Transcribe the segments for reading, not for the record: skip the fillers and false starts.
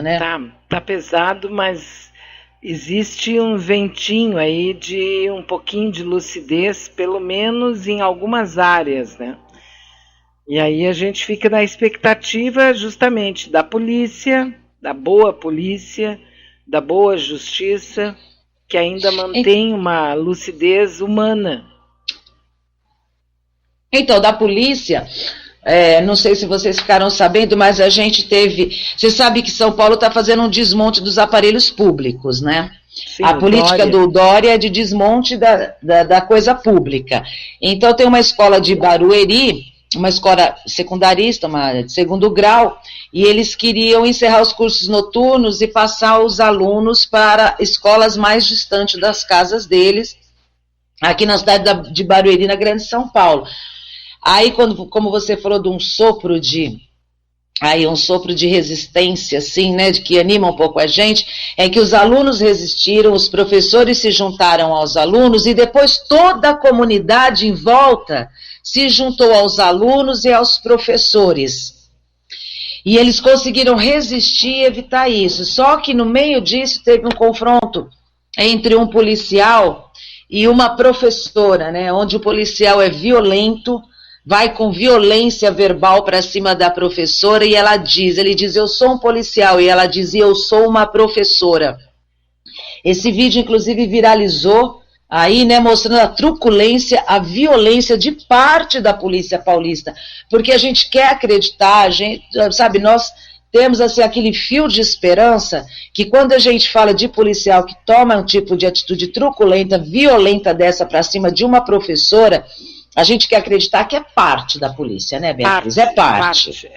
né? Tá pesado, mas existe um ventinho aí de um pouquinho de lucidez, pelo menos em algumas áreas, né? E aí a gente fica na expectativa justamente da polícia, da boa justiça, que ainda mantém uma lucidez humana. Então, da polícia, não sei se vocês ficaram sabendo, mas a gente teve... Você sabe que São Paulo está fazendo um desmonte dos aparelhos públicos, né? Sim, a política do Dória é de desmonte da coisa pública. Então, tem uma escola de Barueri, uma escola secundarista, uma de segundo grau, e eles queriam encerrar os cursos noturnos e passar os alunos para escolas mais distantes das casas deles, aqui na cidade de Barueri, na Grande São Paulo. Aí, como você falou de um sopro de resistência, assim, né, de que anima um pouco a gente, é que os alunos resistiram, os professores se juntaram aos alunos e depois toda a comunidade em volta se juntou aos alunos e aos professores. E eles conseguiram resistir e evitar isso. Só que no meio disso teve um confronto entre um policial e uma professora, né, onde o policial é violento, vai com violência verbal para cima da professora e ele diz, eu sou um policial, e ela diz, eu sou uma professora. Esse vídeo, inclusive, viralizou aí, né, mostrando a truculência, a violência de parte da polícia paulista, porque a gente quer acreditar, sabe, nós temos, assim, aquele fio de esperança, que quando a gente fala de policial que toma um tipo de atitude truculenta, violenta dessa para cima de uma professora, a gente quer acreditar que é parte da polícia, né, Beatriz? É parte.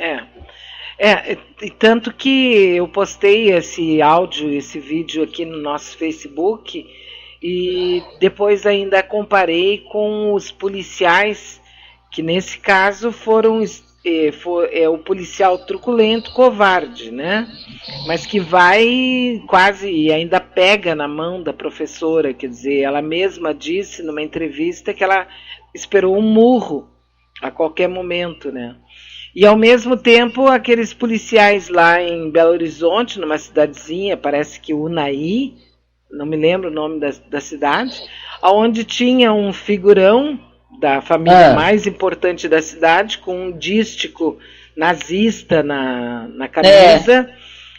E tanto que eu postei esse áudio, esse vídeo aqui no nosso Facebook, e depois ainda comparei com os policiais, que nesse caso foram o policial truculento, covarde, né? Mas que vai quase e ainda pega na mão da professora, quer dizer, ela mesma disse numa entrevista que ela esperou um murro a qualquer momento, né? E ao mesmo tempo aqueles policiais lá em Belo Horizonte, numa cidadezinha, parece que Unai, não me lembro o nome da cidade, onde tinha um figurão da família mais importante da cidade, com um dístico nazista na camisa,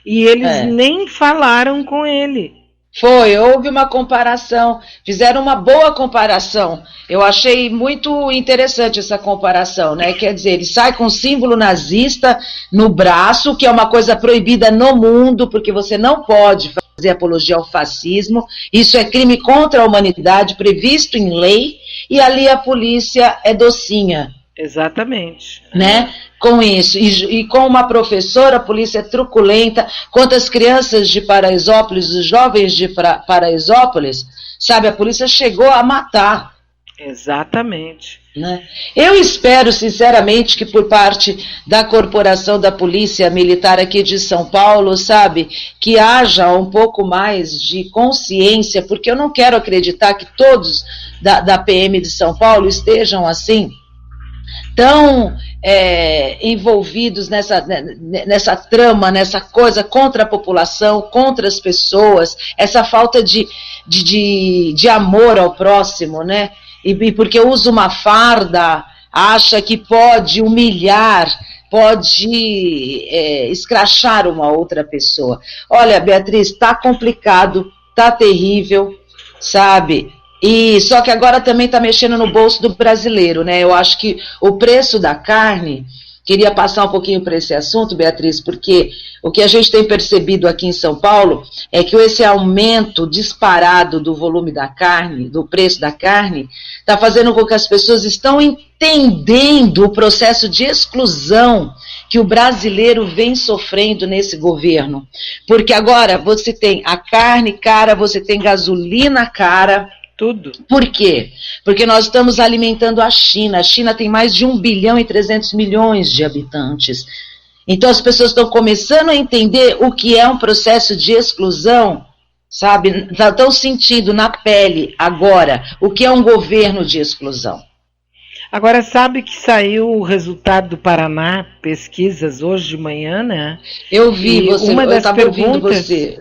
e eles nem falaram com ele. Houve uma comparação, fizeram uma boa comparação. Eu achei muito interessante essa comparação, né? Quer dizer, ele sai com o símbolo nazista no braço, que é uma coisa proibida no mundo, porque você não pode fazer apologia ao fascismo, isso é crime contra a humanidade, previsto em lei, e ali a polícia é docinha. Exatamente. Né? Com isso, e com uma professora, a polícia é truculenta, quantas crianças de Paraisópolis, os jovens de Paraisópolis, sabe, a polícia chegou a matar. Exatamente. Né? Eu espero, sinceramente, que por parte da Corporação da Polícia Militar aqui de São Paulo, sabe, que haja um pouco mais de consciência, porque eu não quero acreditar que todos da PM de São Paulo estejam assim, tão envolvidos nessa trama, nessa coisa contra a população, contra as pessoas, essa falta de amor ao próximo, né? E porque usa uma farda, acha que pode humilhar, pode escrachar uma outra pessoa. Olha, Beatriz, tá complicado, tá terrível, sabe? E só que agora também está mexendo no bolso do brasileiro, né? Eu acho que o preço da carne, queria passar um pouquinho para esse assunto, Beatriz, porque o que a gente tem percebido aqui em São Paulo é que esse aumento disparado do volume da carne, do preço da carne, está fazendo com que as pessoas estão entendendo o processo de exclusão que o brasileiro vem sofrendo nesse governo. Porque agora você tem a carne cara, você tem gasolina cara, tudo. Por quê? Porque nós estamos alimentando a China. A China tem mais de 1 bilhão e 300 milhões de habitantes. Então as pessoas estão começando a entender o que é um processo de exclusão, sabe? Estão sentindo na pele agora o que é um governo de exclusão. Agora, sabe que saiu o resultado do Paraná, pesquisas, hoje de manhã, né? Eu vi, eu estava ouvindo você.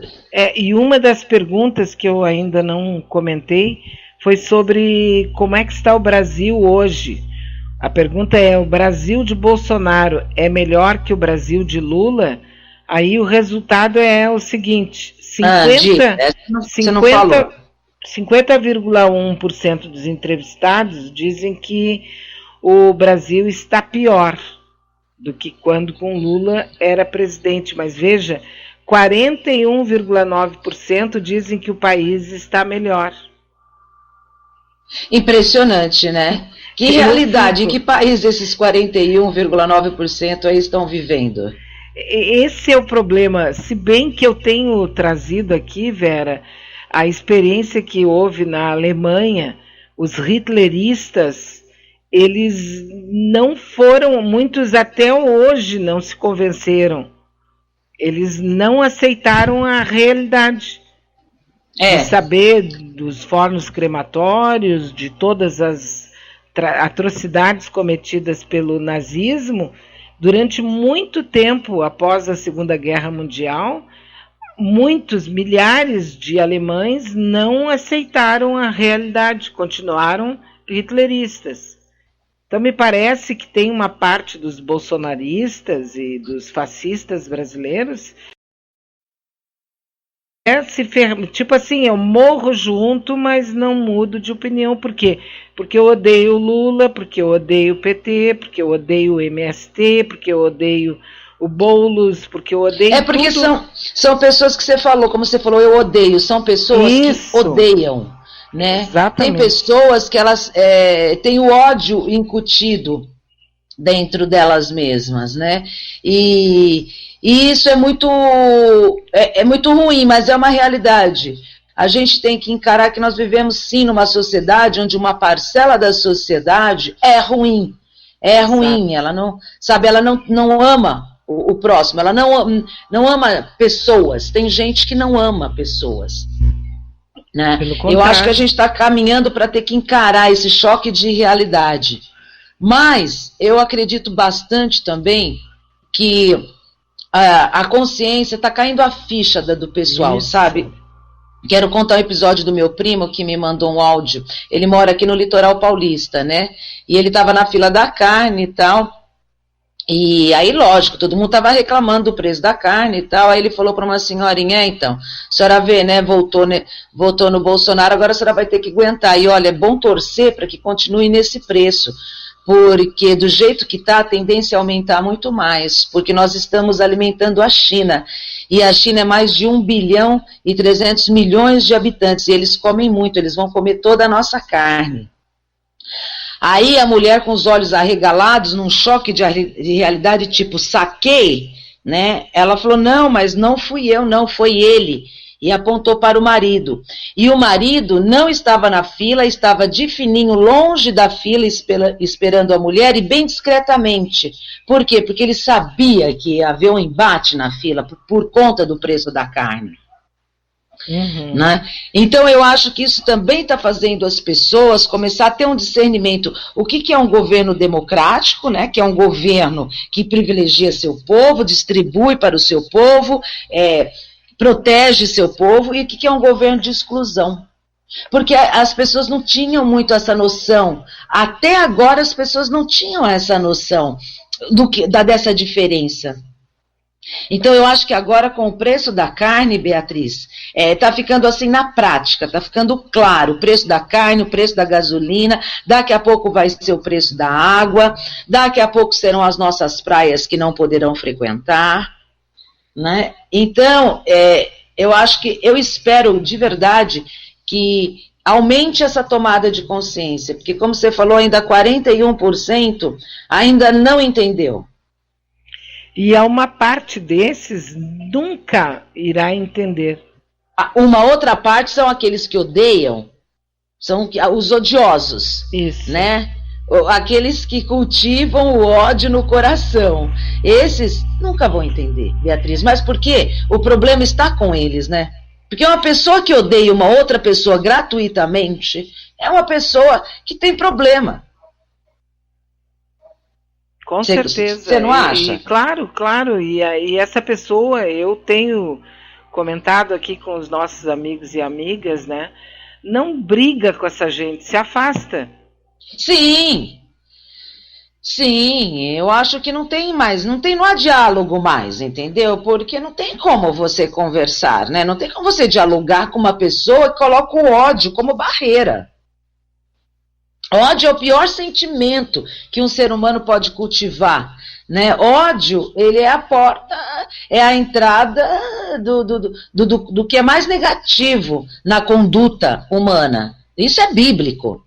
E uma das perguntas que eu ainda não comentei foi sobre como é que está o Brasil hoje. A pergunta é, o Brasil de Bolsonaro é melhor que o Brasil de Lula? Aí o resultado é o seguinte, 50,1% dos entrevistados dizem que o Brasil está pior do que quando com Lula era presidente. Mas veja, 41,9% dizem que o país está melhor. Impressionante, né? Que realidade, em que país esses 41,9% aí estão vivendo? Esse é o problema. Se bem que eu tenho trazido aqui, Vera, a experiência que houve na Alemanha, os hitleristas, eles não foram, muitos até hoje não se convenceram. Eles não aceitaram a realidade. De saber dos fornos crematórios, de todas as atrocidades cometidas pelo nazismo, durante muito tempo após a Segunda Guerra Mundial, milhares de alemães não aceitaram a realidade, continuaram hitleristas. Então me parece que tem uma parte dos bolsonaristas e dos fascistas brasileiros tipo assim, eu morro junto, mas não mudo de opinião. Por quê? Porque eu odeio o Lula, porque eu odeio o PT, porque eu odeio o MST, porque eu odeio o Boulos, porque eu odeio porque tudo. São pessoas que você falou, como você falou, eu odeio, são pessoas que odeiam, né? Exatamente. Tem pessoas que elas têm o ódio incutido dentro delas mesmas, né? E isso é muito ruim, mas é uma realidade. A gente tem que encarar que nós vivemos sim numa sociedade onde uma parcela da sociedade é ruim. É ruim, ela não ama o próximo, ela não ama pessoas. Tem gente que não ama pessoas. Né? Eu acho que a gente está caminhando para ter que encarar esse choque de realidade. Mas eu acredito bastante também que a consciência está caindo a ficha do pessoal, sabe? Quero contar um episódio do meu primo que me mandou um áudio. Ele mora aqui no litoral paulista, né? E ele estava na fila da carne e tal. E aí, lógico, todo mundo estava reclamando do preço da carne e tal. Aí ele falou para uma senhorinha, então, a senhora vê, né? Votou no Bolsonaro, agora a senhora vai ter que aguentar. E olha, é bom torcer para que continue nesse preço. Porque do jeito que está, a tendência é aumentar muito mais, porque nós estamos alimentando a China, e a China é mais de 1 bilhão e 300 milhões de habitantes, e eles comem muito, eles vão comer toda a nossa carne. Aí a mulher com os olhos arregalados, num choque de realidade tipo, saquei, né? Ela falou, não, mas não fui eu, não, foi ele. E apontou para o marido. E o marido não estava na fila, estava de fininho, longe da fila, esperando a mulher, e bem discretamente. Por quê? Porque ele sabia que ia haver um embate na fila por conta do preço da carne. Uhum. Né? Então eu acho que isso também está fazendo as pessoas começar a ter um discernimento. O que é um governo democrático, né? Que é um governo que privilegia seu povo, distribui para o seu povo, protege seu povo, e o que é um governo de exclusão. Porque as pessoas não tinham muito essa noção. Até agora as pessoas não tinham essa noção dessa diferença. Então eu acho que agora com o preço da carne, Beatriz, está ficando assim na prática, está ficando claro o preço da carne, o preço da gasolina, daqui a pouco vai ser o preço da água, daqui a pouco serão as nossas praias que não poderão frequentar, né? Então, eu espero de verdade que aumente essa tomada de consciência, porque como você falou, ainda 41% ainda não entendeu. E uma parte desses nunca irá entender. Uma outra parte são aqueles que odeiam, são os odiosos. Isso. Né? Aqueles que cultivam o ódio no coração. Esses nunca vão entender, Beatriz. Mas por quê? O problema está com eles, né? Porque uma pessoa que odeia uma outra pessoa gratuitamente é uma pessoa que tem problema. Com certeza. Você não acha? Claro. E essa pessoa, eu tenho comentado aqui com os nossos amigos e amigas, né? Não briga com essa gente, se afasta. Sim, eu acho que não há diálogo mais, entendeu? Porque não tem como você conversar, né? Não tem como você dialogar com uma pessoa que coloca o ódio como barreira. Ódio é o pior sentimento que um ser humano pode cultivar, né? Ódio, ele é a porta, é a entrada do que é mais negativo na conduta humana. Isso é bíblico.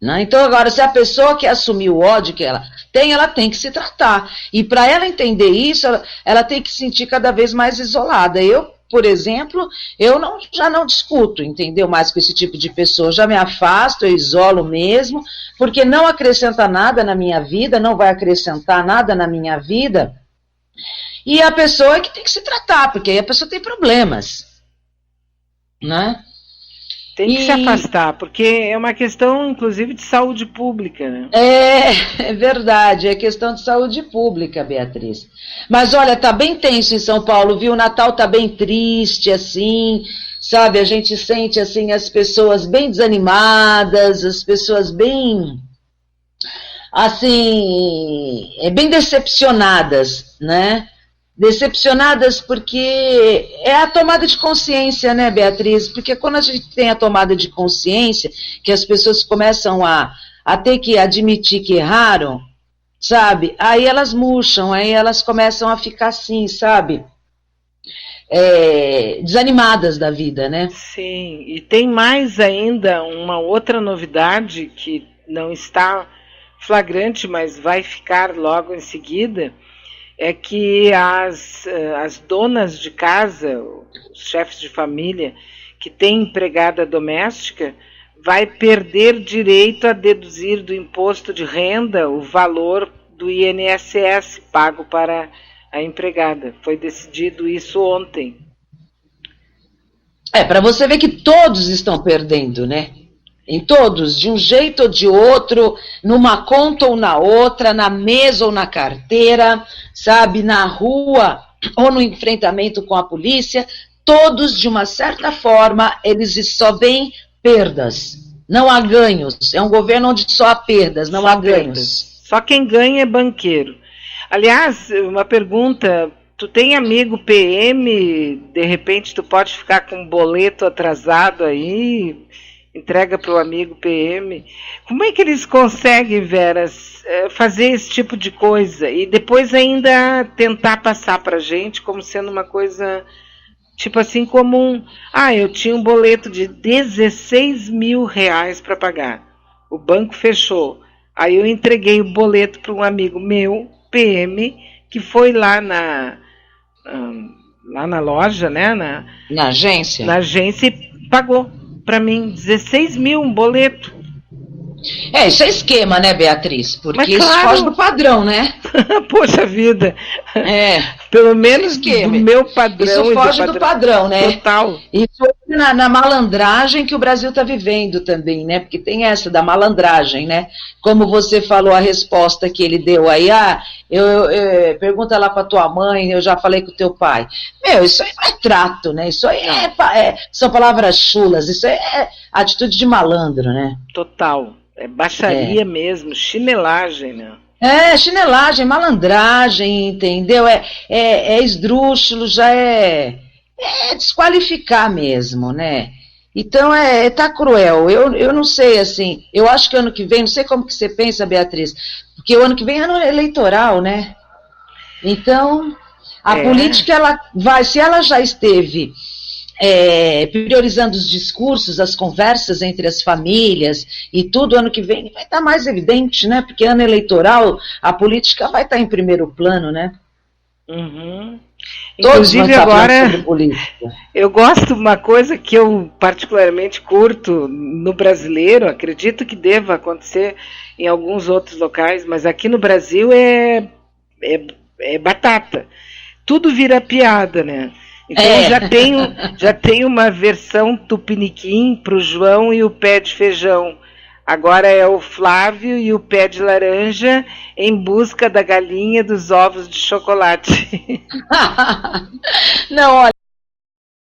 Né? Então, agora, se a pessoa quer assumir o ódio que ela tem que se tratar. E para ela entender isso, ela tem que se sentir cada vez mais isolada. Eu, por exemplo, já não discuto, entendeu? Mais com esse tipo de pessoa. Eu já me afasto, eu isolo mesmo, porque não acrescenta nada na minha vida, não vai acrescentar nada na minha vida. E a pessoa é que tem que se tratar, porque aí a pessoa tem problemas. Né? Tem que se afastar, porque é uma questão, inclusive, de saúde pública, né? É verdade, é questão de saúde pública, Beatriz. Mas olha, tá bem tenso em São Paulo, viu? O Natal tá bem triste, assim, sabe? A gente sente, assim, as pessoas bem desanimadas, as pessoas bem, assim, bem decepcionadas, né? Decepcionadas porque é a tomada de consciência, né, Beatriz? Porque quando a gente tem a tomada de consciência, que as pessoas começam a ter que admitir que erraram, sabe? Aí elas murcham, aí elas começam a ficar assim, sabe? Desanimadas da vida, né? Sim, e tem mais ainda uma outra novidade que não está flagrante, mas vai ficar logo em seguida, é que as donas de casa, os chefes de família, que têm empregada doméstica, vai perder direito a deduzir do imposto de renda o valor do INSS pago para a empregada. Foi decidido isso ontem. Para você ver que todos estão perdendo, né? Em todos, de um jeito ou de outro, numa conta ou na outra, na mesa ou na carteira, sabe, na rua ou no enfrentamento com a polícia, todos, de uma certa forma, eles só veem perdas, não há ganhos. É um governo onde só há perdas, não há ganhos. Só quem ganha é banqueiro. Aliás, uma pergunta, tu tem amigo PM, de repente tu pode ficar com um boleto atrasado aí, entrega para o amigo PM. Como é que eles conseguem, Veras, fazer esse tipo de coisa e depois ainda tentar passar para a gente como sendo uma coisa, tipo assim, comum? Eu tinha um boleto de 16 mil reais para pagar. O banco fechou. Aí eu entreguei o boleto para um amigo meu, PM, que foi lá na loja, né? Na agência? Na agência e pagou para mim 16 mil, um boleto. Isso é esquema, né, Beatriz? Porque mas, isso claro, foge do padrão, né? Poxa vida. Pelo menos esquema. Do meu padrão. Isso foge do padrão, né? Total. E foi na malandragem que o Brasil está vivendo também, né? Porque tem essa da malandragem, né? Como você falou, a resposta que ele deu aí, pergunta lá para tua mãe, eu já falei com o teu pai. Isso aí não é trato, né? Isso aí são palavras chulas, isso aí é atitude de malandro, né? Total. É baixaria mesmo, chinelagem, né? Chinelagem, malandragem, entendeu? Esdrúxulo, já é desqualificar mesmo, né? Então, tá cruel. Eu não sei, assim, eu acho que ano que vem, não sei como que você pensa, Beatriz, porque o ano que vem é ano eleitoral, né? Então, a política, ela vai, se ela já esteve priorizando os discursos, as conversas entre as famílias e tudo, ano que vem vai estar mais evidente, né? Porque ano eleitoral, a política vai estar em primeiro plano, né? Uhum. Todos inclusive agora, sobre política. Eu gosto de uma coisa que eu particularmente curto no brasileiro, acredito que deva acontecer em alguns outros locais, mas aqui no Brasil é batata. Tudo vira piada, né? Então já tenho uma versão tupiniquim para o João e o pé de feijão. Agora é o Flávio e o Pé de Laranja em busca da galinha dos ovos de chocolate. Não, olha.